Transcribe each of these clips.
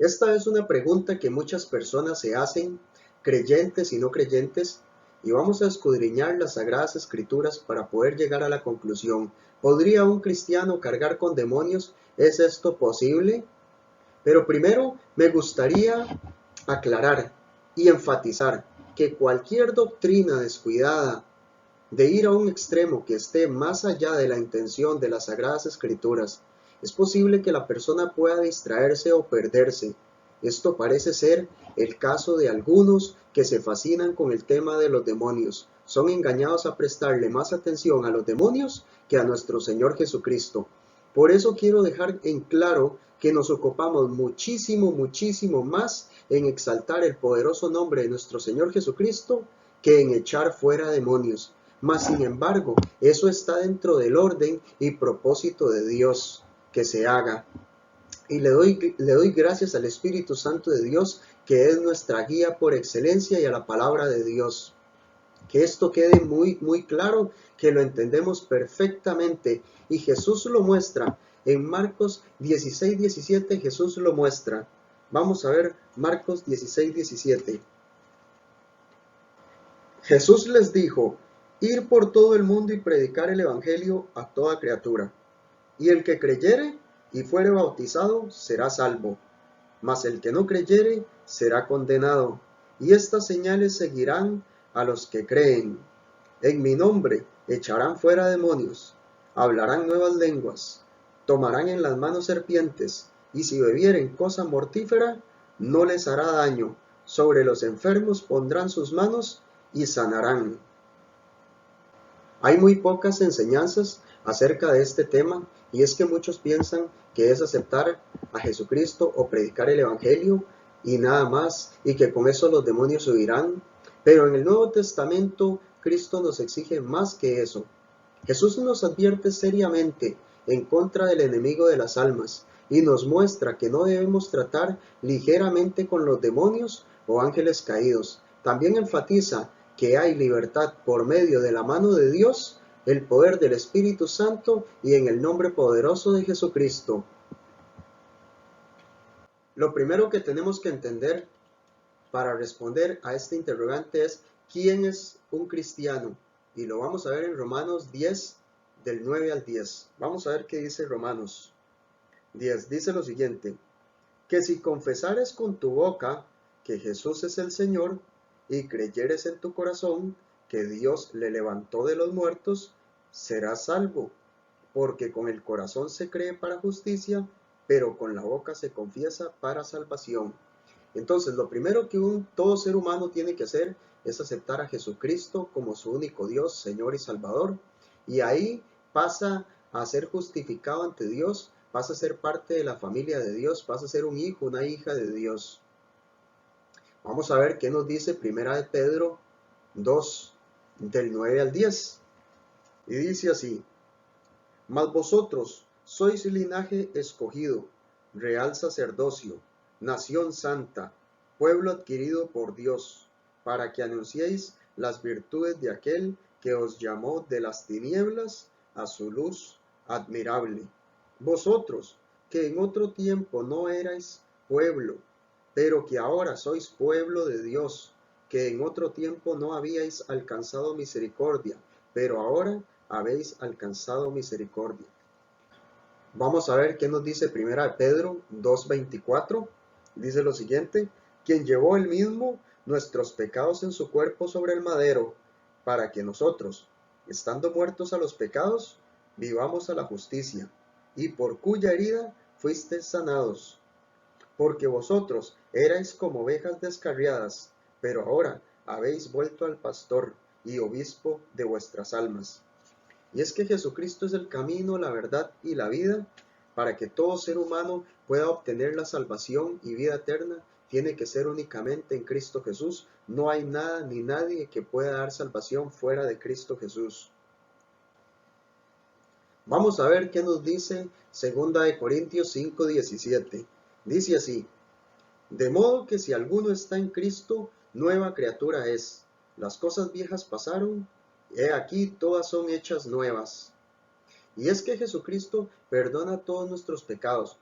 Esta es una pregunta que muchas personas se hacen, creyentes y no creyentes, y vamos a escudriñar las Sagradas Escrituras para poder llegar a la conclusión. ¿Podría un cristiano cargar con demonios? ¿Es esto posible? Pero primero me gustaría aclarar y enfatizar que cualquier doctrina descuidada de ir a un extremo que esté más allá de la intención de las Sagradas Escrituras, es posible que la persona pueda distraerse o perderse. Esto parece ser el caso de algunos que se fascinan con el tema de los demonios. Son engañados a prestarle más atención a los demonios que a nuestro Señor Jesucristo. Por eso quiero dejar en claro que nos ocupamos muchísimo más en exaltar el poderoso nombre de nuestro Señor Jesucristo que en echar fuera demonios. Mas, sin embargo, eso está dentro del orden y propósito de Dios que se haga. Y le doy gracias al Espíritu Santo de Dios, que es nuestra guía por excelencia, y a la palabra de Dios. Que esto quede muy claro, que lo entendemos perfectamente. Y Jesús lo muestra. En Marcos 16:17 Jesús lo muestra. Vamos a ver Marcos 16:17. Jesús les dijo: ir por todo el mundo y predicar el evangelio a toda criatura. Y el que creyere y fuere bautizado será salvo, mas el que no creyere será condenado. Y estas señales seguirán a los que creen. En mi nombre echarán fuera demonios, hablarán nuevas lenguas, tomarán en las manos serpientes, y si bebieren cosa mortífera, no les hará daño. Sobre los enfermos pondrán sus manos y sanarán. Hay muy pocas enseñanzas acerca de este tema, y es que muchos piensan que es aceptar a Jesucristo o predicar el Evangelio y nada más, y que con eso los demonios huirán. Pero en el Nuevo Testamento Cristo nos exige más que eso. Jesús nos advierte seriamente en contra del enemigo de las almas y nos muestra que no debemos tratar ligeramente con los demonios o ángeles caídos. También enfatiza que hay libertad por medio de la mano de Dios, el poder del Espíritu Santo y en el nombre poderoso de Jesucristo. Lo primero que tenemos que entender para responder a este interrogante es: ¿quién es un cristiano? Y lo vamos a ver en Romanos 10, del 9 al 10. Vamos a ver qué dice Romanos 10. Dice lo siguiente: que si confesares con tu boca que Jesús es el Señor, y creyeres en tu corazón que Dios le levantó de los muertos, serás salvo. Porque con el corazón se cree para justicia, pero con la boca se confiesa para salvación. Entonces, lo primero que todo ser humano tiene que hacer es aceptar a Jesucristo como su único Dios, Señor y Salvador. Y ahí pasa a ser justificado ante Dios, pasa a ser parte de la familia de Dios, pasa a ser un hijo, una hija de Dios. Vamos a ver qué nos dice Primera de Pedro 2, del 9 al 10. Y dice así: mas vosotros sois linaje escogido, real sacerdocio, nación santa, pueblo adquirido por Dios, para que anunciéis las virtudes de aquel que os llamó de las tinieblas a su luz admirable. Vosotros, que en otro tiempo no erais pueblo, pero que ahora sois pueblo de Dios, que en otro tiempo no habíais alcanzado misericordia, pero ahora habéis alcanzado misericordia. Vamos a ver qué nos dice Primera de Pedro 2:24. Dice lo siguiente: quien llevó él mismo nuestros pecados en su cuerpo sobre el madero, para que nosotros, estando muertos a los pecados, vivamos a la justicia, y por cuya herida fuisteis sanados. Porque vosotros erais como ovejas descarriadas, pero ahora habéis vuelto al pastor y obispo de vuestras almas. Y es que Jesucristo es el camino, la verdad y la vida. Para que todo ser humano pueda obtener la salvación y vida eterna, tiene que ser únicamente en Cristo Jesús. No hay nada ni nadie que pueda dar salvación fuera de Cristo Jesús. Vamos a ver qué nos dice 2 Corintios 5:17. Dice así: de modo que si alguno está en Cristo, nueva criatura es. Las cosas viejas pasaron, he aquí todas son hechas nuevas. Y es que Jesucristo perdona todos nuestros pecados.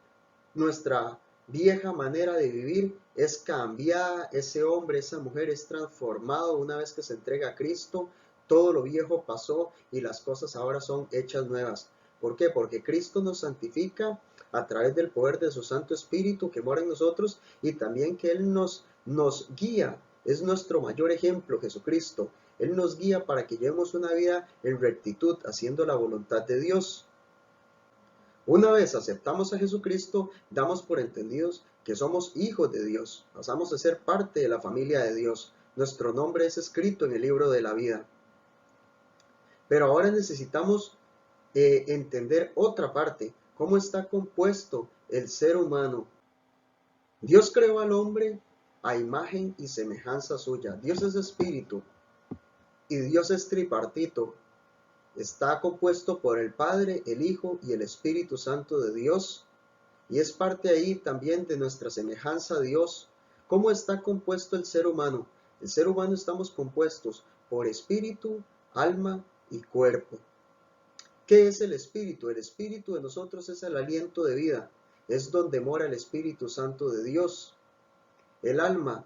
Nuestra vieja manera de vivir es cambiada, ese hombre, esa mujer es transformado una vez que se entrega a Cristo, todo lo viejo pasó y las cosas ahora son hechas nuevas. ¿Por qué? Porque Cristo nos santifica a través del poder de su Santo Espíritu que mora en nosotros y también que Él nos guía. Es nuestro mayor ejemplo, Jesucristo. Él nos guía para que llevemos una vida en rectitud, haciendo la voluntad de Dios. Una vez aceptamos a Jesucristo, damos por entendidos que somos hijos de Dios, pasamos a ser parte de la familia de Dios. Nuestro nombre es escrito en el libro de la vida. Pero ahora necesitamos entender otra parte, cómo está compuesto el ser humano. Dios creó al hombre a imagen y semejanza suya. Dios es espíritu y Dios es tripartito. Está compuesto por el Padre, el Hijo y el Espíritu Santo de Dios. Y es parte ahí también de nuestra semejanza a Dios. ¿Cómo está compuesto el ser humano? El ser humano estamos compuestos por espíritu, alma y cuerpo. ¿Qué es el espíritu? El espíritu de nosotros es el aliento de vida. Es donde mora el Espíritu Santo de Dios. El alma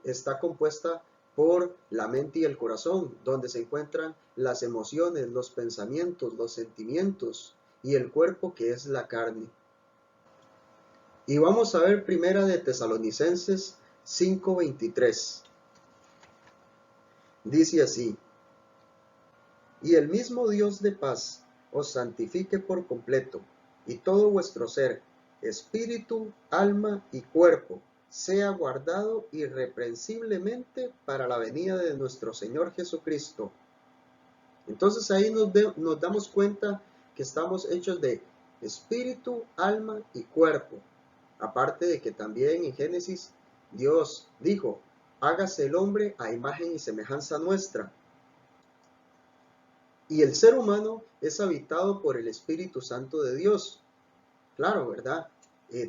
está compuesta por la mente y el corazón, donde se encuentran las emociones, los pensamientos, los sentimientos, y el cuerpo, que es la carne. Y vamos a ver primera de Tesalonicenses 5:23. Dice así: y el mismo Dios de paz os santifique por completo, y todo vuestro ser, espíritu, alma y cuerpo, sea guardado irreprensiblemente para la venida de nuestro Señor Jesucristo. Entonces ahí nos damos cuenta que estamos hechos de espíritu, alma y cuerpo. Aparte de que también en Génesis Dios dijo: hágase el hombre a imagen y semejanza nuestra. Y el ser humano es habitado por el Espíritu Santo de Dios. Claro, ¿verdad?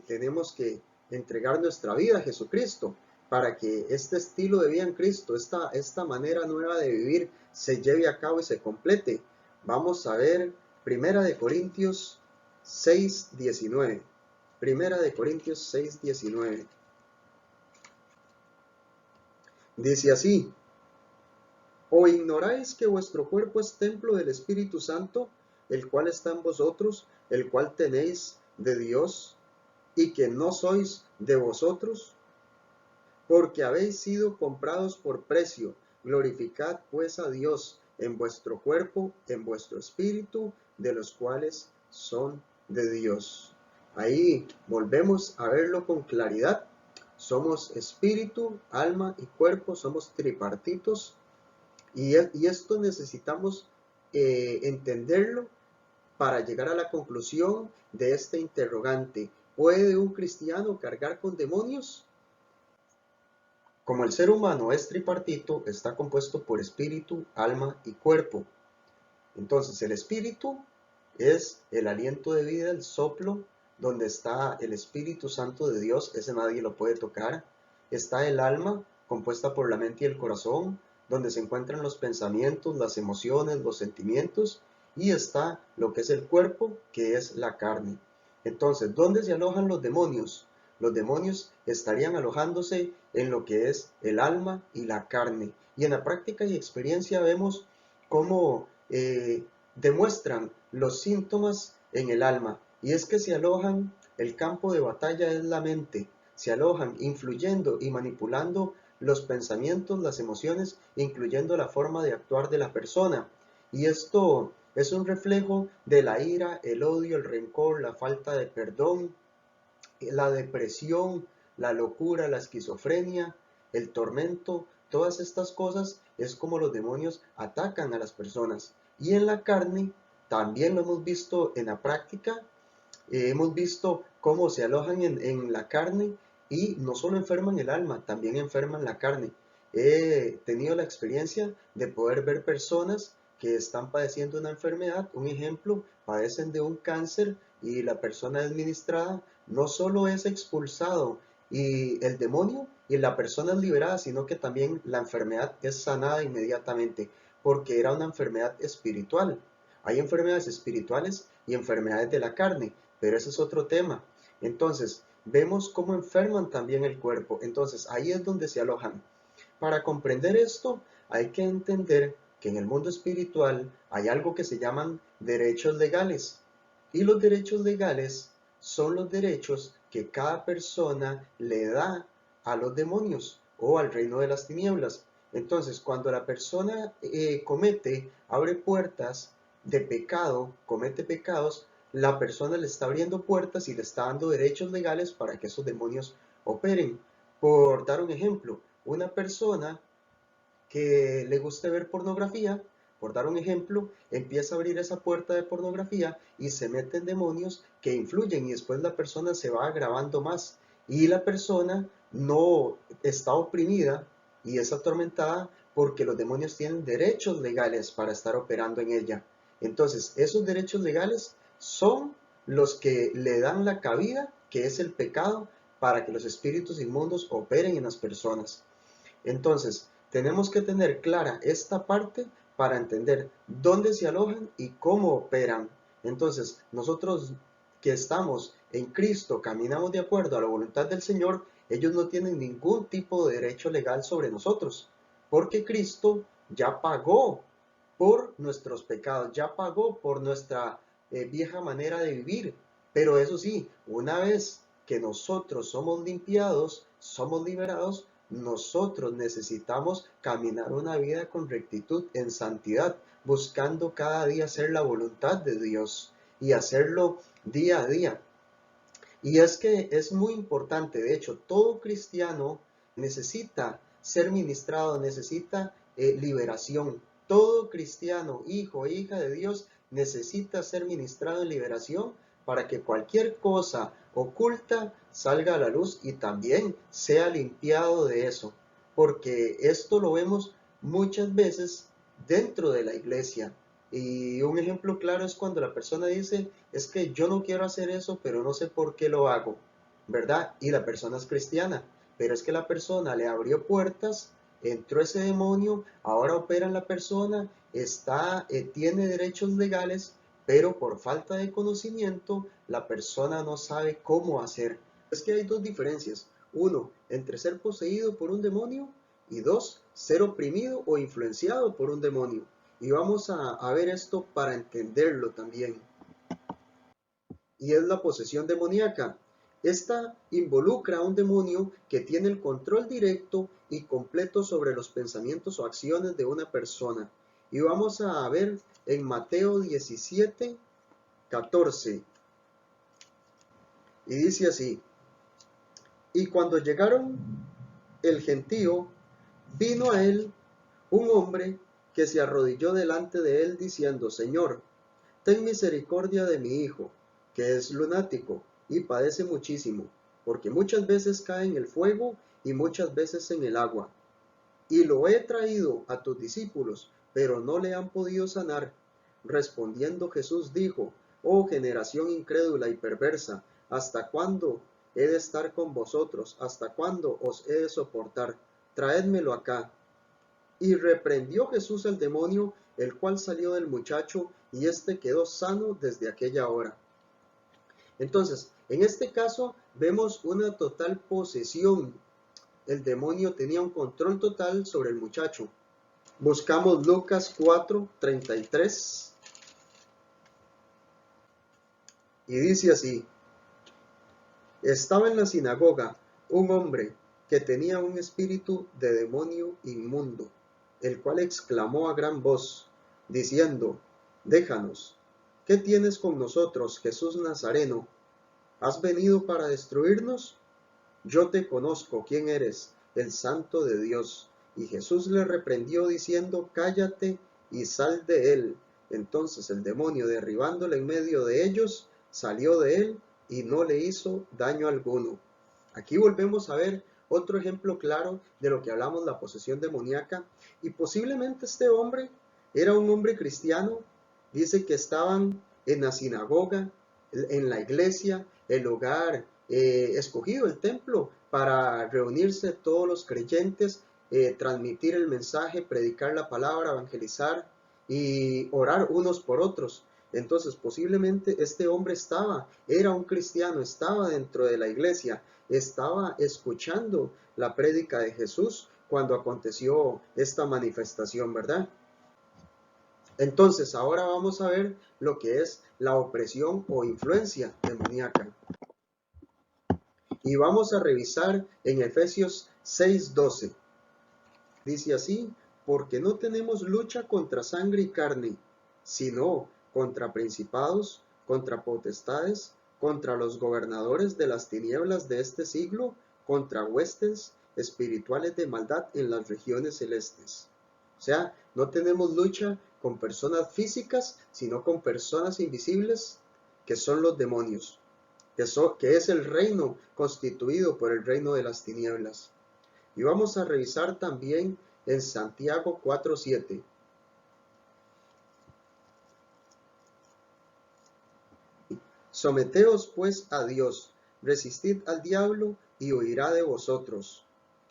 Tenemos que entregar nuestra vida a Jesucristo para que este estilo de vida en Cristo, esta manera nueva de vivir, se lleve a cabo y se complete. Vamos a ver Primera de Corintios 6:19. Primera de Corintios 6:19. Dice así: ¿o ignoráis que vuestro cuerpo es templo del Espíritu Santo, el cual está en vosotros, el cual tenéis de Dios, y que no sois de vosotros? Porque habéis sido comprados por precio. Glorificad pues a Dios en vuestro cuerpo, en vuestro espíritu, de los cuales son de Dios. Ahí volvemos a verlo con claridad. Somos espíritu, alma y cuerpo, somos tripartitos. Y esto necesitamos entenderlo para llegar a la conclusión de este interrogante. ¿Puede un cristiano cargar con demonios? Como el ser humano es tripartito, está compuesto por espíritu, alma y cuerpo. Entonces el espíritu es el aliento de vida, el soplo, donde está el Espíritu Santo de Dios, ese nadie lo puede tocar. Está el alma, compuesta por la mente y el corazón, donde se encuentran los pensamientos, las emociones, los sentimientos, y está lo que es el cuerpo, que es la carne. Entonces, ¿dónde se alojan los demonios? Los demonios estarían alojándose en lo que es el alma y la carne. Y en la práctica y experiencia vemos cómo demuestran los síntomas en el alma. Y es que se alojan, el campo de batalla es la mente. Se alojan influyendo y manipulando los pensamientos, las emociones, incluyendo la forma de actuar de la persona. Y esto es un reflejo de la ira, el odio, el rencor, la falta de perdón, la depresión, la locura, la esquizofrenia, el tormento. Todas estas cosas es como los demonios atacan a las personas. Y en la carne, también lo hemos visto en la práctica, hemos visto cómo se alojan en la carne y no solo enferman el alma, también enferman la carne. He tenido la experiencia de poder ver personas que están padeciendo una enfermedad. Un ejemplo, padecen de un cáncer y la persona administrada no solo es expulsado y el demonio y la persona es liberada, sino que también la enfermedad es sanada inmediatamente porque era una enfermedad espiritual. Hay enfermedades espirituales y enfermedades de la carne, pero ese es otro tema. Entonces, vemos cómo enferman también el cuerpo. Entonces ahí es donde se alojan. Para comprender esto, hay que entender que en el mundo espiritual hay algo que se llaman derechos legales. Y los derechos legales son los derechos que cada persona le da a los demonios o al reino de las tinieblas. Entonces, cuando la persona abre puertas de pecado, comete pecados, la persona le está abriendo puertas y le está dando derechos legales para que esos demonios operen. Por dar un ejemplo, una persona que le guste ver pornografía, por dar un ejemplo, empieza a abrir esa puerta de pornografía y se meten demonios que influyen y después la persona se va agravando más y la persona no está oprimida y es atormentada porque los demonios tienen derechos legales para estar operando en ella. Entonces, esos derechos legales son los que le dan la cabida, que es el pecado, para que los espíritus inmundos operen en las personas. Entonces, tenemos que tener clara esta parte para entender dónde se alojan y cómo operan. Entonces, nosotros que estamos en Cristo, caminamos de acuerdo a la voluntad del Señor, ellos no tienen ningún tipo de derecho legal sobre nosotros, porque Cristo ya pagó por nuestros pecados, ya pagó por nuestra vieja manera de vivir. Pero eso sí, una vez que nosotros somos limpiados, somos liberados, nosotros necesitamos caminar una vida con rectitud en santidad, buscando cada día hacer la voluntad de Dios y hacerlo día a día. Y es que es muy importante, de hecho, todo cristiano necesita ser ministrado, necesita liberación. Todo cristiano, hijo e hija de Dios, necesita ser ministrado en liberación para que cualquier cosa oculta salga a la luz y también sea limpiado de eso. Porque esto lo vemos muchas veces dentro de la iglesia. Y un ejemplo claro es cuando la persona dice, es que yo no quiero hacer eso, pero no sé por qué lo hago, ¿verdad? Y la persona es cristiana, pero es que la persona le abrió puertas, entró ese demonio, ahora opera en la persona, tiene derechos legales, pero por falta de conocimiento, la persona no sabe cómo hacer. Es que hay dos diferencias. Uno, entre ser poseído por un demonio y dos, ser oprimido o influenciado por un demonio. Y vamos a ver esto para entenderlo también. Y es la posesión demoníaca. Esta involucra a un demonio que tiene el control directo y completo sobre los pensamientos o acciones de una persona. Y vamos a ver en Mateo 17, 14. Y dice así, y cuando llegaron el gentío, vino a él un hombre que se arrodilló delante de él diciendo, Señor, ten misericordia de mi hijo, que es lunático y padece muchísimo, porque muchas veces cae en el fuego y muchas veces en el agua. Y lo he traído a tus discípulos, pero no le han podido sanar. Respondiendo Jesús dijo, oh generación incrédula y perversa, ¿hasta cuándo he de estar con vosotros? ¿Hasta cuándo os he de soportar? Traédmelo acá. Y reprendió Jesús al demonio, el cual salió del muchacho, y éste quedó sano desde aquella hora. Entonces, en este caso vemos una total posesión. El demonio tenía un control total sobre el muchacho. Buscamos Lucas 4:33 y dice así, estaba en la sinagoga un hombre que tenía un espíritu de demonio inmundo, el cual exclamó a gran voz, diciendo, déjanos, ¿qué tienes con nosotros, Jesús Nazareno? ¿Has venido para destruirnos? Yo te conozco quién eres, el Santo de Dios. Y Jesús le reprendió diciendo, cállate y sal de él. Entonces el demonio, derribándole en medio de ellos, salió de él y no le hizo daño alguno. Aquí volvemos a ver otro ejemplo claro de lo que hablamos, la posesión demoníaca. Y posiblemente este hombre era un hombre cristiano. Dice que estaban en la sinagoga, en la iglesia, el lugar escogido, el templo, para reunirse todos los creyentes, transmitir el mensaje, predicar la palabra, evangelizar y orar unos por otros. Entonces, posiblemente este hombre era un cristiano, estaba dentro de la iglesia, estaba escuchando la prédica de Jesús cuando aconteció esta manifestación, ¿verdad? Entonces, ahora vamos a ver lo que es la opresión o influencia demoníaca. Y vamos a revisar en Efesios 6:12. Dice así: porque no tenemos lucha contra sangre y carne, sino contra principados, contra potestades, contra los gobernadores de las tinieblas de este siglo, contra huestes espirituales de maldad en las regiones celestes. O sea, no tenemos lucha con personas físicas, sino con personas invisibles, que son los demonios, que es el reino constituido por el reino de las tinieblas. Y vamos a revisar también en Santiago 4:7. Someteos pues a Dios, resistid al diablo y huirá de vosotros.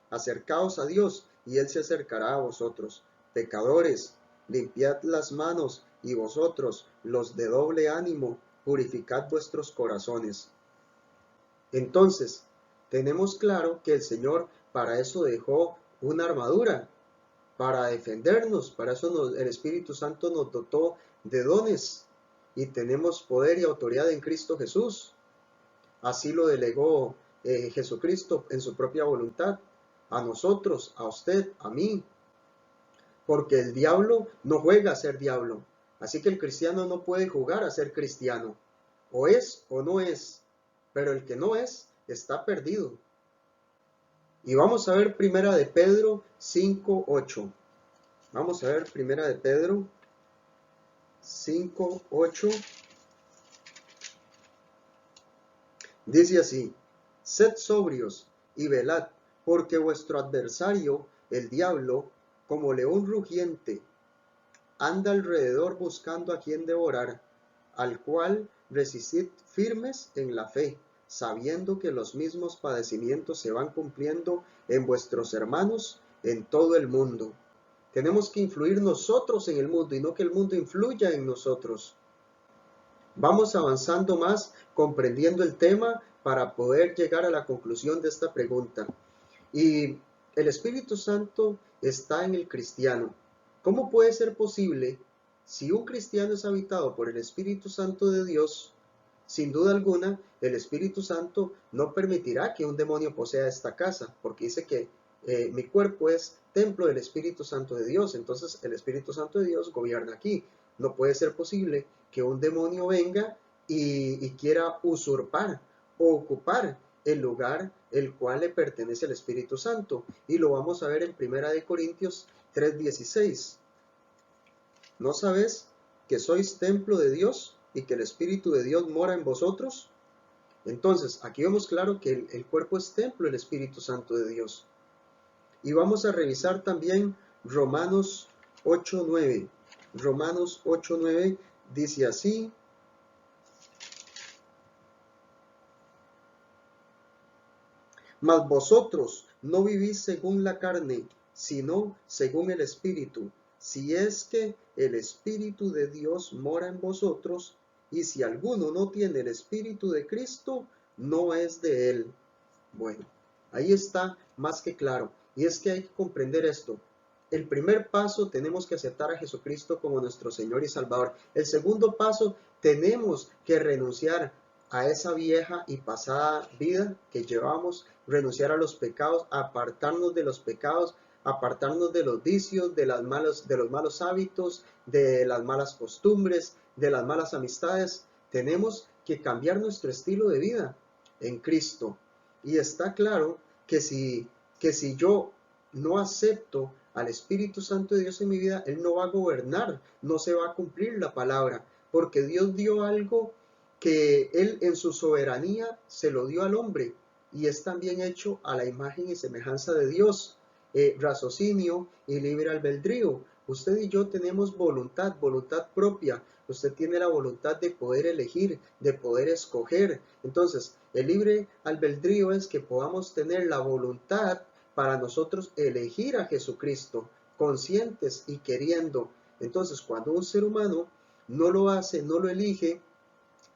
Acercaos a Dios y él se acercará a vosotros. Pecadores, limpiad las manos, y vosotros, los de doble ánimo, purificad vuestros corazones. Entonces, tenemos claro que el Señor para eso dejó una armadura, para defendernos. Para eso el Espíritu Santo nos dotó de dones y tenemos poder y autoridad en Cristo Jesús. Así lo delegó Jesucristo en su propia voluntad a nosotros, a usted, a mí, porque el diablo no juega a ser diablo. Así que el cristiano no puede jugar a ser cristiano. O es o no es, pero el que no es está perdido. Y vamos a ver Primera de Pedro 5:8. Vamos a ver Primera de Pedro 5:8. Dice así: sed sobrios y velad, porque vuestro adversario, el diablo, como león rugiente, anda alrededor buscando a quien devorar, al cual resistid firmes en la fe, sabiendo que los mismos padecimientos se van cumpliendo en vuestros hermanos en todo el mundo. Tenemos que influir nosotros en el mundo y no que el mundo influya en nosotros. Vamos avanzando más, comprendiendo el tema para poder llegar a la conclusión de esta pregunta. Y el Espíritu Santo está en el cristiano. ¿Cómo puede ser posible si un cristiano es habitado por el Espíritu Santo de Dios? Sin duda alguna, el Espíritu Santo no permitirá que un demonio posea esta casa, porque dice que mi cuerpo es templo del Espíritu Santo de Dios. Entonces el Espíritu Santo de Dios gobierna aquí. No puede ser posible que un demonio venga y quiera usurpar o ocupar el lugar el cual le pertenece al Espíritu Santo. Y lo vamos a ver en 1 Corintios 3:16. ¿No sabes que sois templo de Dios y que el Espíritu de Dios mora en vosotros? Entonces, aquí vemos claro que el cuerpo es templo del Espíritu Santo de Dios. Y vamos a revisar también Romanos 8:9. Romanos 8:9 dice así: mas vosotros no vivís según la carne, sino según el Espíritu, si es que el Espíritu de Dios mora en vosotros, y si alguno no tiene el Espíritu de Cristo, no es de él. Bueno, ahí está más que claro, y es que hay que comprender esto. El primer paso, tenemos que aceptar a Jesucristo como nuestro Señor y Salvador. El segundo paso, tenemos que renunciar a esa vieja y pasada vida que llevamos, renunciar a los pecados, apartarnos de los pecados, apartarnos de los vicios, de los malos hábitos, de las malas costumbres, de las malas amistades. Tenemos que cambiar nuestro estilo de vida en Cristo. Y está claro que si yo no acepto al Espíritu Santo de Dios en mi vida, Él no va a gobernar, no se va a cumplir la palabra, porque Dios dio algo que Él en su soberanía se lo dio al hombre, y es también hecho a la imagen y semejanza de Dios, raciocinio y libre albedrío. Usted y yo tenemos voluntad propia. Usted tiene la voluntad de poder elegir, de poder escoger. Entonces, el libre albedrío es que podamos tener la voluntad para nosotros elegir a Jesucristo, conscientes y queriendo. Entonces, cuando un ser humano no lo hace, no lo elige,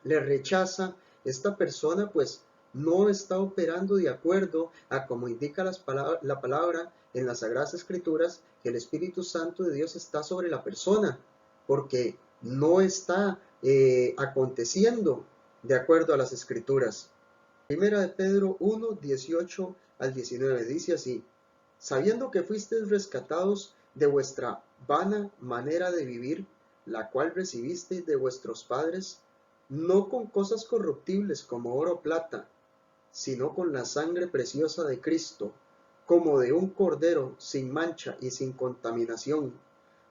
le rechaza, esta persona pues no está operando de acuerdo a como indica la palabra en las Sagradas Escrituras, que el Espíritu Santo de Dios está sobre la persona, porque no está aconteciendo de acuerdo a las Escrituras. Primera de Pedro 1, 18 al 19 dice así: sabiendo que fuisteis rescatados de vuestra vana manera de vivir, la cual recibisteis de vuestros padres, no con cosas corruptibles como oro o plata, sino con la sangre preciosa de Cristo, como de un cordero sin mancha y sin contaminación,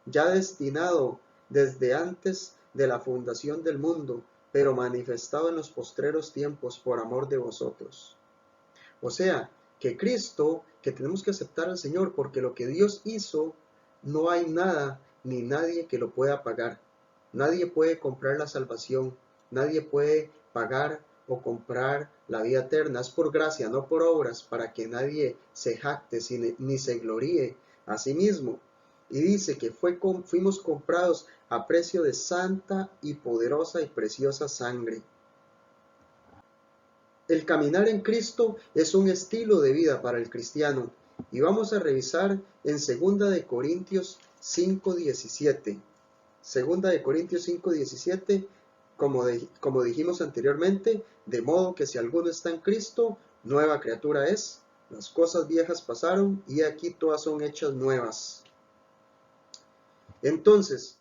ya destinado desde antes de la fundación del mundo, pero manifestado en los postreros tiempos por amor de vosotros. O sea, que Cristo, que tenemos que aceptar al Señor, porque lo que Dios hizo, no hay nada ni nadie que lo pueda pagar. Nadie puede comprar la salvación, nadie puede pagar o comprar la vida eterna. Es por gracia, no por obras, para que nadie se jacte ni se gloríe a sí mismo. Y dice que fuimos comprados a precio de santa y poderosa y preciosa sangre. El caminar en Cristo es un estilo de vida para el cristiano, y vamos a revisar en 2 de Corintios 5:17. 2 de Corintios 5:17, como dijimos anteriormente, de modo que si alguno está en Cristo, nueva criatura es, las cosas viejas pasaron y aquí todas son hechas nuevas. Entonces,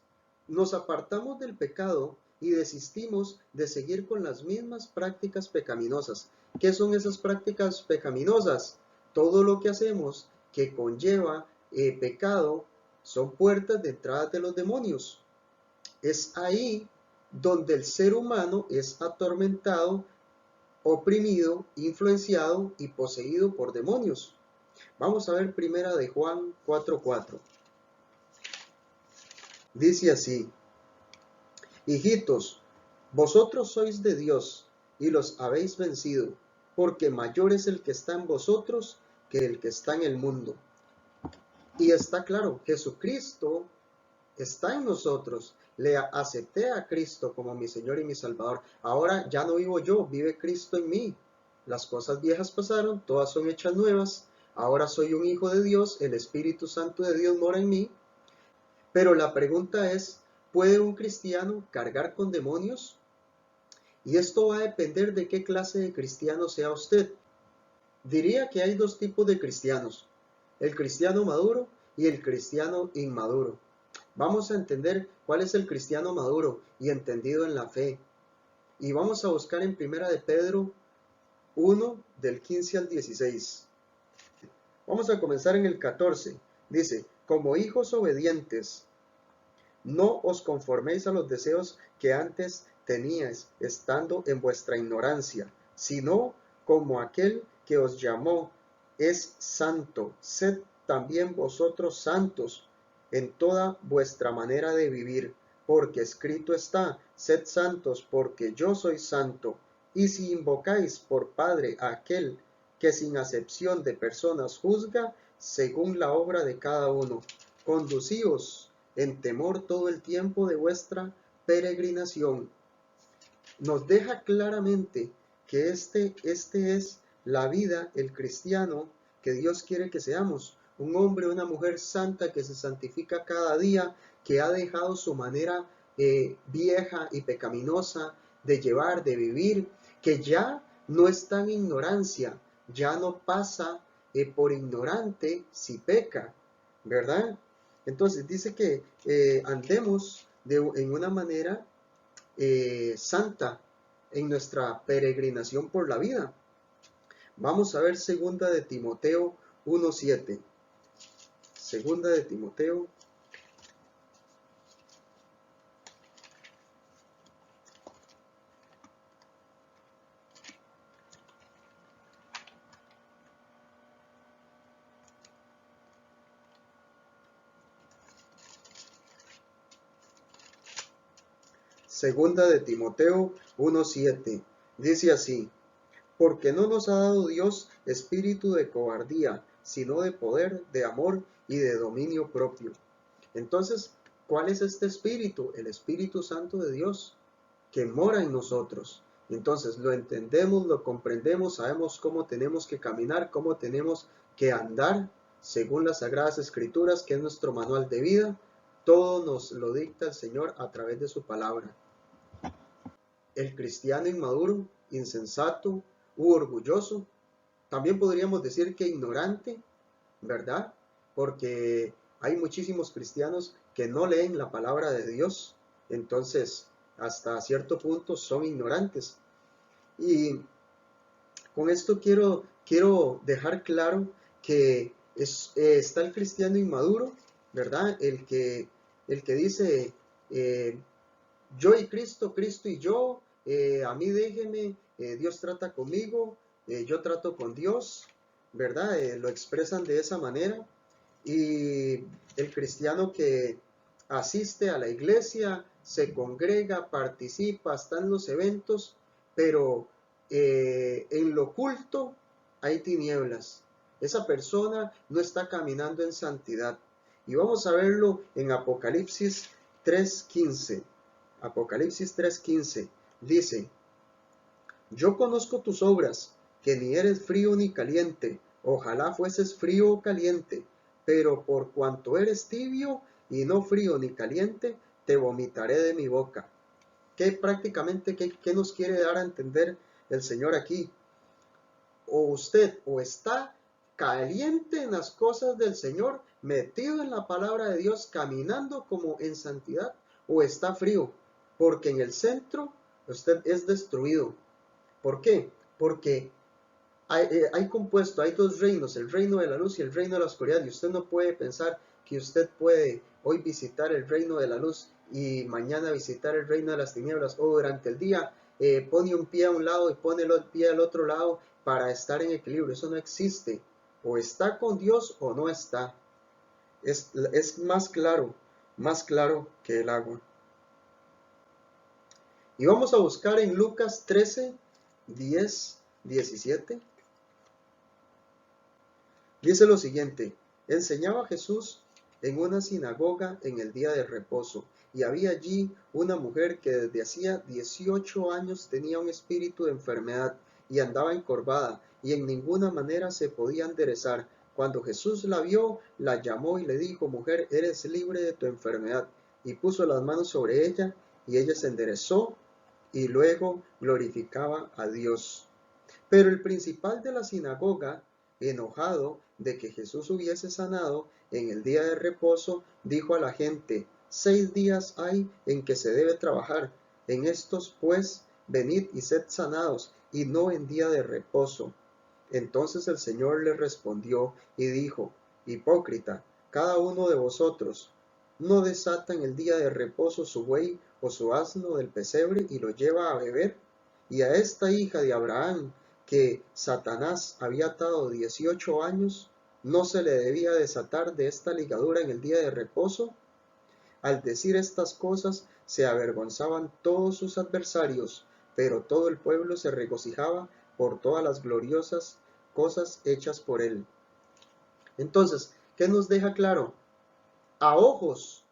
nos apartamos del pecado y desistimos de seguir con las mismas prácticas pecaminosas. ¿Qué son esas prácticas pecaminosas? Todo lo que hacemos que conlleva pecado son puertas de entrada de los demonios. Es ahí donde el ser humano es atormentado, oprimido, influenciado y poseído por demonios. Vamos a ver primera de Juan 4:4. Dice así: hijitos, vosotros sois de Dios y los habéis vencido, porque mayor es el que está en vosotros que el que está en el mundo. Y está claro, Jesucristo está en nosotros. Le acepté a Cristo como mi Señor y mi Salvador. Ahora ya no vivo yo, vive Cristo en mí. Las cosas viejas pasaron, todas son hechas nuevas. Ahora soy un hijo de Dios, el Espíritu Santo de Dios mora en mí. Pero la pregunta es, ¿puede un cristiano cargar con demonios? Y esto va a depender de qué clase de cristiano sea usted. Diría que hay dos tipos de cristianos: el cristiano maduro y el cristiano inmaduro. Vamos a entender cuál es el cristiano maduro y entendido en la fe. Y vamos a buscar en Primera de Pedro 1, del 15 al 16. Vamos a comenzar en el 14. Dice: como hijos obedientes, no os conforméis a los deseos que antes teníais, estando en vuestra ignorancia, sino como aquel que os llamó es santo, sed también vosotros santos en toda vuestra manera de vivir, porque escrito está: sed santos, porque yo soy santo. Y si invocáis por Padre a aquel que sin acepción de personas juzga, según la obra de cada uno, conducíos en temor todo el tiempo de vuestra peregrinación. Nos deja claramente que este es la vida, el cristiano que Dios quiere que seamos. Un hombre o una mujer santa que se santifica cada día, que ha dejado su manera vieja y pecaminosa de llevar, de vivir, que ya no está en ignorancia, ya no pasa por ignorante si peca, ¿verdad? Entonces dice que andemos en una manera santa en nuestra peregrinación por la vida. Vamos a ver 2 de Timoteo 1:7. 2 de Timoteo 1:7. Dice así: porque no nos ha dado Dios espíritu de cobardía, sino de poder, de amor y de dominio propio. Entonces, ¿Cuál es este espíritu? El Espíritu Santo de Dios que mora en nosotros. Entonces lo entendemos, lo comprendemos, sabemos cómo tenemos que caminar, cómo tenemos que andar según las Sagradas Escrituras, que es nuestro manual de vida. Todo nos lo dicta el Señor a través de su palabra. El cristiano inmaduro, insensato u orgulloso, también podríamos decir que ignorante, ¿verdad? Porque hay muchísimos cristianos que no leen la palabra de Dios, entonces hasta cierto punto son ignorantes. Y con esto quiero dejar claro que está el cristiano inmaduro, ¿verdad? El que dice, yo y Cristo, Cristo y yo, a mí déjeme, Dios trata conmigo, yo trato con Dios, ¿verdad? Lo expresan de esa manera. Y el cristiano que asiste a la iglesia, se congrega, participa, está en los eventos, pero en lo oculto hay tinieblas. Esa persona no está caminando en santidad. Y vamos a verlo en Apocalipsis 3:15. Apocalipsis 3:15 dice, yo conozco tus obras, que ni eres frío ni caliente. Ojalá fueses frío o caliente, pero por cuanto eres tibio y no frío ni caliente, te vomitaré de mi boca. ¿Qué nos quiere dar a entender el Señor aquí? O usted o está caliente en las cosas del Señor, metido en la palabra de Dios, caminando como en santidad, o está frío, porque en el centro usted es destruido. ¿Por qué? Porque hay dos reinos, el reino de la luz y el reino de la oscuridad, y usted no puede pensar que usted puede hoy visitar el reino de la luz y mañana visitar el reino de las tinieblas, o durante el día pone un pie a un lado y pone el pie al otro lado para estar en equilibrio. Eso no existe. O está con Dios o no está. Es más claro que el agua. Y vamos a buscar en Lucas 13, 10, 17. Dice lo siguiente, enseñaba Jesús en una sinagoga en el día de reposo, y había allí una mujer que desde hacía 18 años tenía un espíritu de enfermedad y andaba encorvada, y en ninguna manera se podía enderezar. Cuando Jesús la vio, la llamó y le dijo, mujer, eres libre de tu enfermedad, y puso las manos sobre ella, y ella se enderezó, y luego glorificaba a Dios. Pero el principal de la sinagoga, enojado de que Jesús hubiese sanado en el día de reposo, dijo a la gente, 6 días hay en que se debe trabajar, en estos pues venid y sed sanados, y no en día de reposo. Entonces el Señor le respondió y dijo, hipócrita, cada uno de vosotros no desata en el día de reposo su buey o su asno del pesebre y lo lleva a beber, y a esta hija de Abraham, que Satanás había atado 18 años, ¿no se le debía desatar de esta ligadura en el día de reposo? Al decir estas cosas se avergonzaban todos sus adversarios, pero todo el pueblo se regocijaba por todas las gloriosas cosas hechas por él. Entonces, ¿qué nos deja claro? A ojos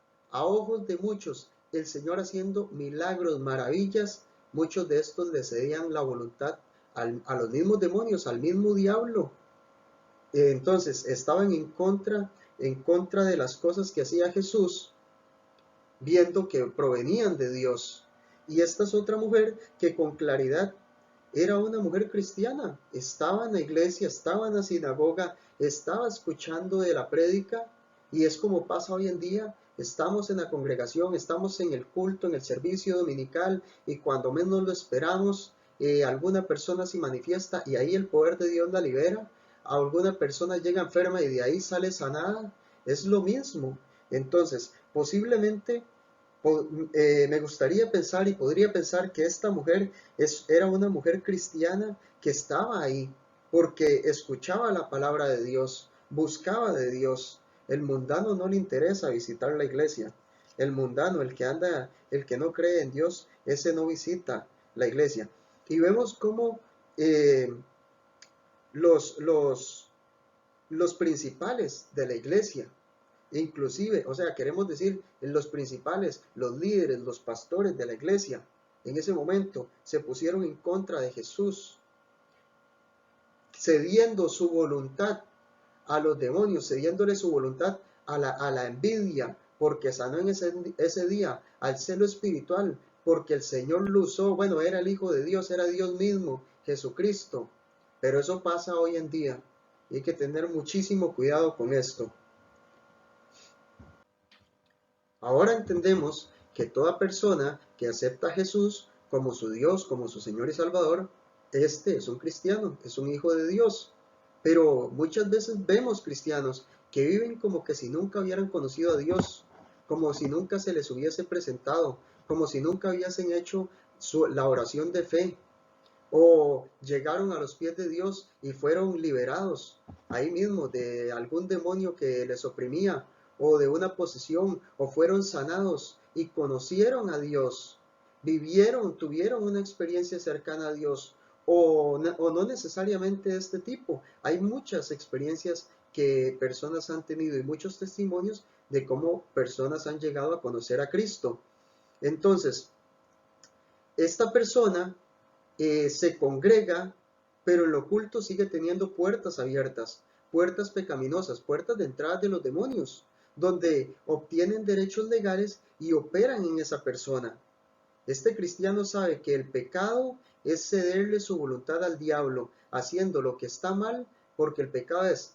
de muchos, el Señor haciendo milagros, maravillas, muchos de estos le cedían la voluntad a los mismos demonios, al mismo diablo. Entonces estaban en contra de las cosas que hacía Jesús, viendo que provenían de Dios. Y esta es otra mujer que con claridad era una mujer cristiana, estaba en la iglesia, estaba en la sinagoga, estaba escuchando de la prédica, y es como pasa hoy en día. Estamos en la congregación, estamos en el culto, en el servicio dominical, y cuando menos lo esperamos, alguna persona se manifiesta y ahí el poder de Dios la libera. Alguna persona llega enferma y de ahí sale sanada. Es lo mismo. Entonces, posiblemente me gustaría pensar y podría pensar que esta mujer era una mujer cristiana que estaba ahí porque escuchaba la palabra de Dios, buscaba de Dios. El mundano no le interesa visitar la iglesia. El mundano, el que no cree en Dios, ese no visita la iglesia. Y vemos cómo los principales de la iglesia Inclusive, o sea, queremos decir, los principales, los líderes, los pastores de la iglesia, en ese momento se pusieron en contra de Jesús, cediendo su voluntad a los demonios, cediéndole su voluntad a la envidia, porque sanó en ese día al celo espiritual, porque el Señor lo usó, bueno, era el Hijo de Dios, era Dios mismo, Jesucristo. Pero eso pasa hoy en día y hay que tener muchísimo cuidado con esto. Ahora entendemos que toda persona que acepta a Jesús como su Dios, como su Señor y Salvador, este es un cristiano, es un hijo de Dios. Pero muchas veces vemos cristianos que viven como que si nunca hubieran conocido a Dios, como si nunca se les hubiese presentado, como si nunca hubiesen hecho la oración de fe, o llegaron a los pies de Dios y fueron liberados ahí mismo de algún demonio que les oprimía, o de una posesión, o fueron sanados y conocieron a Dios, vivieron, tuvieron una experiencia cercana a Dios, o no necesariamente de este tipo. Hay muchas experiencias que personas han tenido y muchos testimonios de cómo personas han llegado a conocer a Cristo. Entonces, esta persona se congrega, pero en lo oculto sigue teniendo puertas abiertas, puertas pecaminosas, puertas de entrada de los demonios, donde obtienen derechos legales y operan en esa persona. Este cristiano sabe que el pecado es cederle su voluntad al diablo, haciendo lo que está mal, porque el pecado es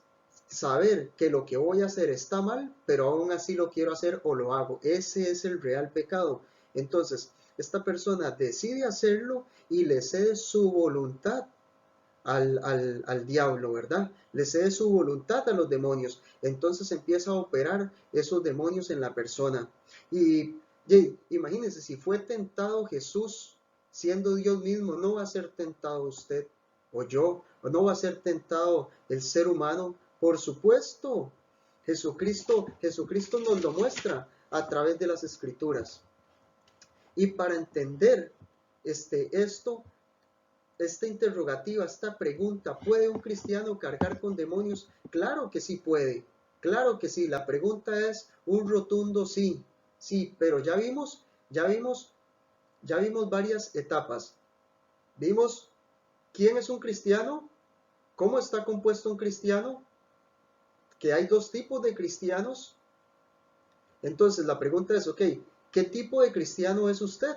saber que lo que voy a hacer está mal, pero aún así lo quiero hacer o lo hago. Ese es el real pecado. Entonces, esta persona decide hacerlo y le cede su voluntad al diablo, ¿verdad? Le cede su voluntad a los demonios. Entonces empieza a operar esos demonios en la persona. Y imagínense, si fue tentado Jesús siendo Dios mismo, no va a ser tentado usted o yo, o no va a ser tentado el ser humano. Por supuesto, Jesucristo nos lo muestra a través de las Escrituras. Y para entender esta interrogativa, esta pregunta, ¿puede un cristiano cargar con demonios? Claro que sí puede, claro que sí. La pregunta es un rotundo sí, sí, pero ya vimos varias etapas. Vimos quién es un cristiano, cómo está compuesto un cristiano, que hay dos tipos de cristianos. Entonces la pregunta es, ok, ¿qué tipo de cristiano es usted?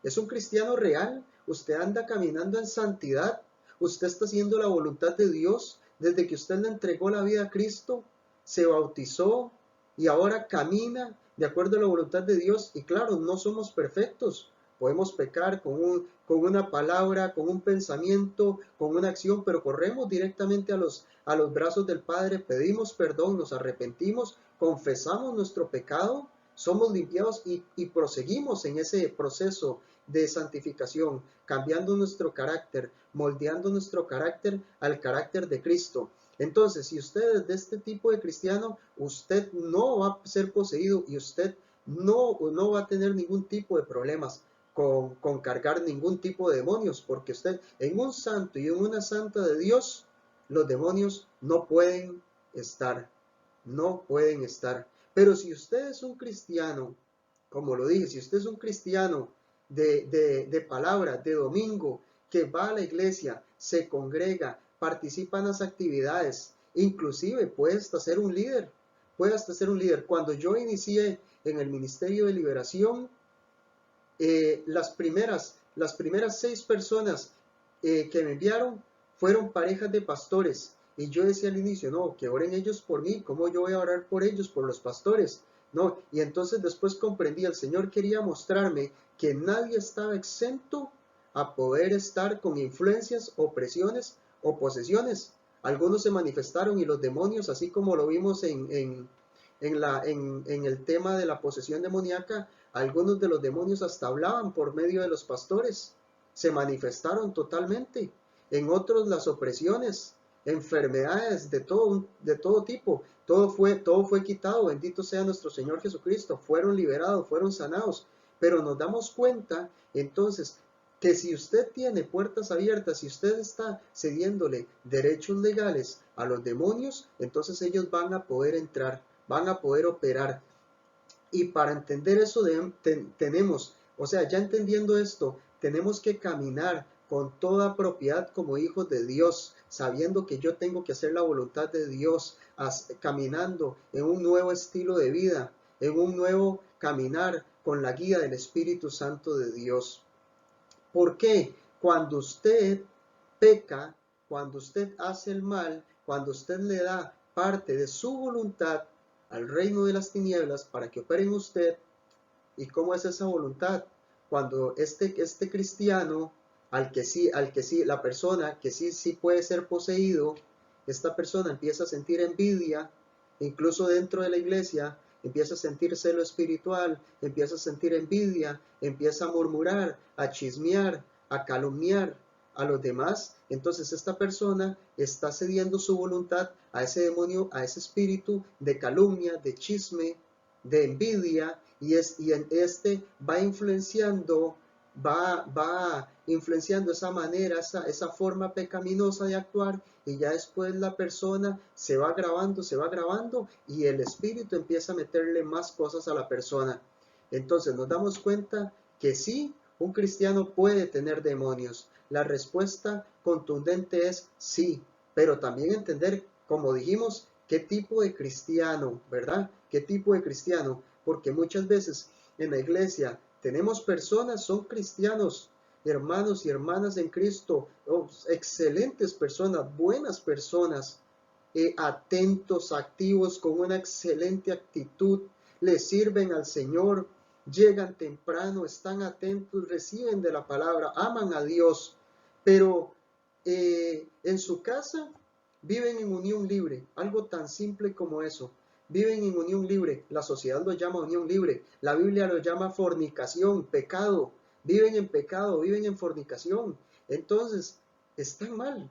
¿Es un cristiano real? ¿Usted anda caminando en santidad? ¿Usted está haciendo la voluntad de Dios desde que usted le entregó la vida a Cristo? ¿Se bautizó y ahora camina de acuerdo a la voluntad de Dios? Y claro, no somos perfectos. Podemos pecar con una palabra, con un pensamiento, con una acción, pero corremos directamente a los brazos del Padre, pedimos perdón, nos arrepentimos, confesamos nuestro pecado, somos limpiados y proseguimos en ese proceso de santificación, cambiando nuestro carácter, moldeando nuestro carácter al carácter de Cristo. Entonces, si usted es de este tipo de cristiano, usted no va a ser poseído y usted no va a tener ningún tipo de problemas con cargar ningún tipo de demonios, porque usted en un santo y en una santa de Dios, los demonios no pueden estar, no pueden estar. Pero si usted es un cristiano, como lo dije, si usted es un cristiano de palabra, de domingo, que va a la iglesia, se congrega, participa en las actividades, inclusive puede hasta ser un líder, puede hasta ser un líder. Cuando yo inicié en el Ministerio de Liberación, las primeras 6 personas que me enviaron fueron parejas de pastores. Y yo decía al inicio, no, que oren ellos por mí, ¿cómo yo voy a orar por ellos, por los pastores? No, y entonces después comprendí, el Señor quería mostrarme que nadie estaba exento a poder estar con influencias, opresiones o posesiones. Algunos se manifestaron y los demonios, así como lo vimos en el tema de la posesión demoníaca, algunos de los demonios hasta hablaban por medio de los pastores, se manifestaron totalmente. En otros las opresiones, enfermedades de todo tipo, todo fue quitado, bendito sea nuestro Señor Jesucristo, fueron liberados, fueron sanados. Pero nos damos cuenta entonces que si usted tiene puertas abiertas, si usted está cediéndole derechos legales a los demonios, entonces ellos van a poder entrar, van a poder operar. Y para entender eso tenemos, o sea, ya entendiendo esto, tenemos que caminar con toda propiedad como hijos de Dios, sabiendo que yo tengo que hacer la voluntad de Dios, caminando en un nuevo estilo de vida, en un nuevo caminar con la guía del Espíritu Santo de Dios. ¿Por qué? Cuando usted peca, cuando usted hace el mal, cuando usted le da parte de su voluntad al reino de las tinieblas para que opere en usted. ¿Y cómo es esa voluntad? Cuando este cristiano, al que sí, la persona que sí puede ser poseído, esta persona empieza a sentir envidia, incluso dentro de la iglesia, empieza a sentir celo espiritual, empieza a sentir envidia, empieza a murmurar, a chismear, a calumniar a los demás. Entonces esta persona está cediendo su voluntad a ese demonio, a ese espíritu de calumnia, de chisme, de envidia, y este va influenciando esa manera, esa forma pecaminosa de actuar, y ya después la persona se va agravando y el espíritu empieza a meterle más cosas a la persona. Entonces nos damos cuenta que sí, un cristiano puede tener demonios. La respuesta contundente es sí, pero también entender, como dijimos, qué tipo de cristiano, ¿verdad? ¿Qué tipo de cristiano? Porque muchas veces en la iglesia tenemos personas, son cristianos, hermanos y hermanas en Cristo, excelentes personas, buenas personas, atentos, activos, con una excelente actitud, le sirven al Señor, llegan temprano, están atentos, reciben de la palabra, aman a Dios, pero en su casa viven en unión libre, algo tan simple como eso. Viven en unión libre, la sociedad lo llama unión libre, la Biblia lo llama fornicación, pecado, viven en pecado, viven en fornicación. Entonces, están mal,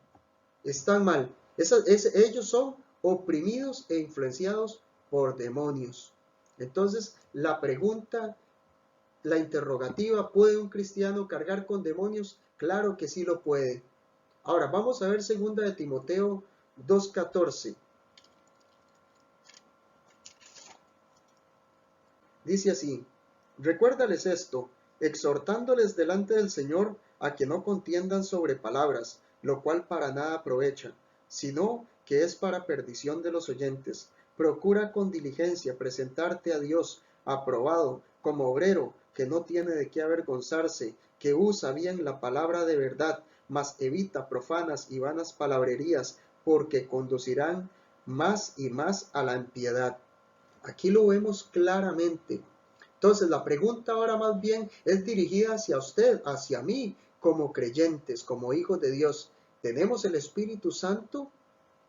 están mal. Ellos son oprimidos e influenciados por demonios. Entonces, la pregunta, la interrogativa, ¿puede un cristiano cargar con demonios? Claro que sí lo puede. Ahora, vamos a ver 2 de Timoteo 2:14. Dice así: recuérdales esto, exhortándoles delante del Señor a que no contiendan sobre palabras, lo cual para nada aprovecha, sino que es para perdición de los oyentes. Procura con diligencia presentarte a Dios aprobado, como obrero que no tiene de qué avergonzarse, que usa bien la palabra de verdad, mas evita profanas y vanas palabrerías, porque conducirán más y más a la impiedad. Aquí lo vemos claramente. Entonces la pregunta ahora más bien es dirigida hacia usted, hacia mí, como creyentes, como hijos de Dios. ¿Tenemos el Espíritu Santo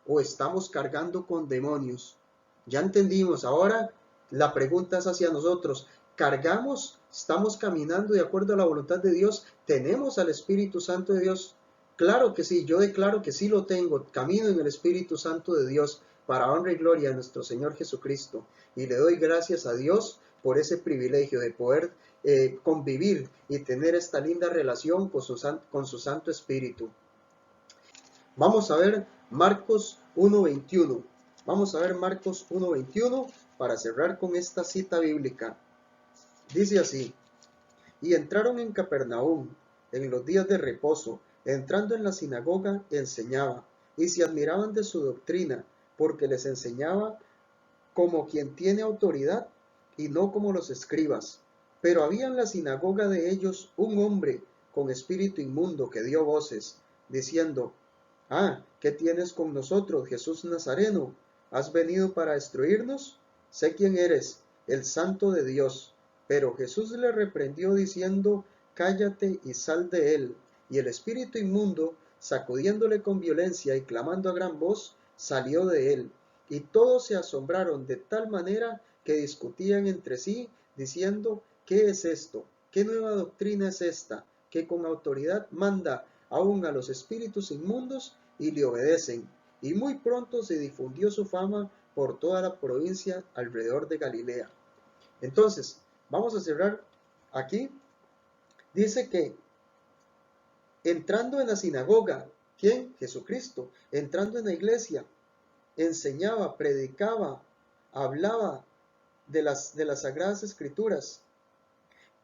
o estamos cargando con demonios? Ya entendimos. Ahora la pregunta es hacia nosotros. ¿Cargamos? ¿Estamos caminando de acuerdo a la voluntad de Dios? ¿Tenemos al Espíritu Santo de Dios? Claro que sí, yo declaro que sí lo tengo. Camino en el Espíritu Santo de Dios para honra y gloria a nuestro Señor Jesucristo. Y le doy gracias a Dios por ese privilegio de poder convivir y tener esta linda relación con su Santo Espíritu. Vamos a ver Marcos 1:21. Vamos a ver Marcos 1:21 para cerrar con esta cita bíblica. Dice así: y entraron en Capernaum en los días de reposo, entrando en la sinagoga enseñaba, y se admiraban de su doctrina, porque les enseñaba como quien tiene autoridad y no como los escribas. Pero había en la sinagoga de ellos un hombre con espíritu inmundo que dio voces, diciendo: ¿qué tienes con nosotros, Jesús Nazareno? ¿Has venido para destruirnos? Sé quién eres, el Santo de Dios. Pero Jesús le reprendió diciendo: cállate y sal de él. Y el espíritu inmundo, sacudiéndole con violencia y clamando a gran voz, salió de él. Y todos se asombraron de tal manera que discutían entre sí, diciendo: ¿qué es esto? ¿Qué nueva doctrina es esta, que con autoridad manda aún a los espíritus inmundos y le obedecen? Y muy pronto se difundió su fama por toda la provincia alrededor de Galilea. Entonces, vamos a cerrar aquí. Dice que entrando en la sinagoga, ¿quién? Jesucristo. Entrando en la iglesia, enseñaba, predicaba, hablaba de las Sagradas Escrituras,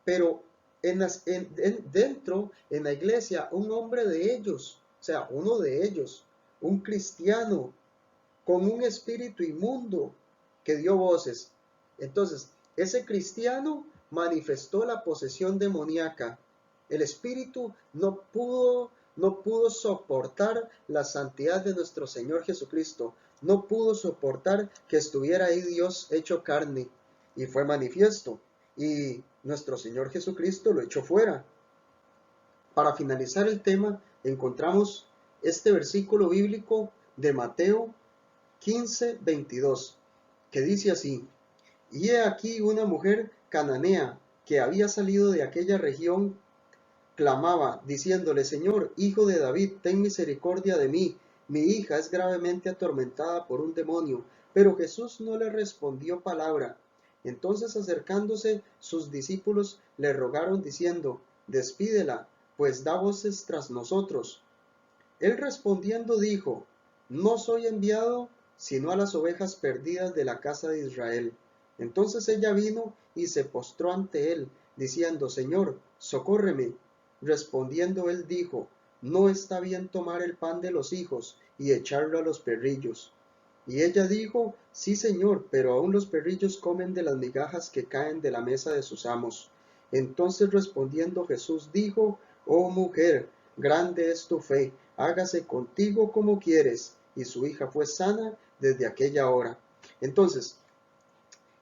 pero dentro, en la iglesia, un hombre de ellos, o sea, uno de ellos, un cristiano con un espíritu inmundo que dio voces. Entonces, ese cristiano manifestó la posesión demoníaca. El espíritu no pudo soportar la santidad de nuestro Señor Jesucristo. No pudo soportar que estuviera ahí Dios hecho carne. Y fue manifiesto. Y nuestro Señor Jesucristo lo echó fuera. Para finalizar el tema, encontramos este versículo bíblico de Mateo 15:22, que dice así: y he aquí una mujer cananea que había salido de aquella región, clamaba, diciéndole: Señor, hijo de David, ten misericordia de mí, mi hija es gravemente atormentada por un demonio. Pero Jesús no le respondió palabra. Entonces, acercándose, sus discípulos le rogaron diciendo: despídela, pues da voces tras nosotros. Él respondiendo dijo: no soy enviado sino a las ovejas perdidas de la casa de Israel. Entonces ella vino y se postró ante él, diciendo: Señor, socórreme. Respondiendo él dijo: no está bien tomar el pan de los hijos y echarlo a los perrillos. Y ella dijo: sí, Señor, pero aún los perrillos comen de las migajas que caen de la mesa de sus amos. Entonces respondiendo Jesús dijo: oh mujer, grande es tu fe, hágase contigo como quieres. Y su hija fue sana desde aquella hora. Entonces,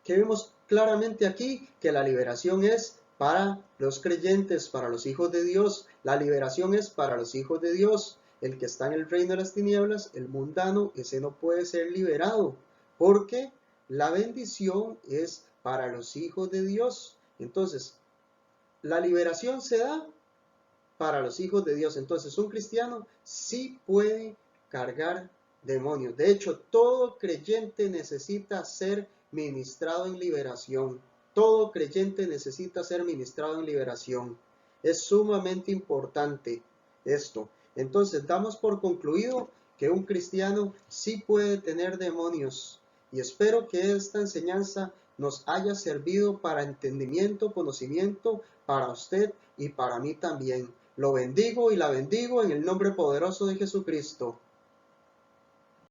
¿qué vemos claramente aquí? Que la liberación es para los creyentes, para los hijos de Dios. La liberación es para los hijos de Dios. El que está en el reino de las tinieblas, el mundano, ese no puede ser liberado, porque la bendición es para los hijos de Dios. Entonces, la liberación se da para los hijos de Dios. Entonces, un cristiano sí puede cargar demonios. De hecho, todo creyente necesita ser ministrado en liberación. Todo creyente necesita ser ministrado en liberación. Es sumamente importante esto. Entonces, damos por concluido que un cristiano sí puede tener demonios. Y espero que esta enseñanza nos haya servido para entendimiento, conocimiento, para usted y para mí también. Lo bendigo y la bendigo en el nombre poderoso de Jesucristo.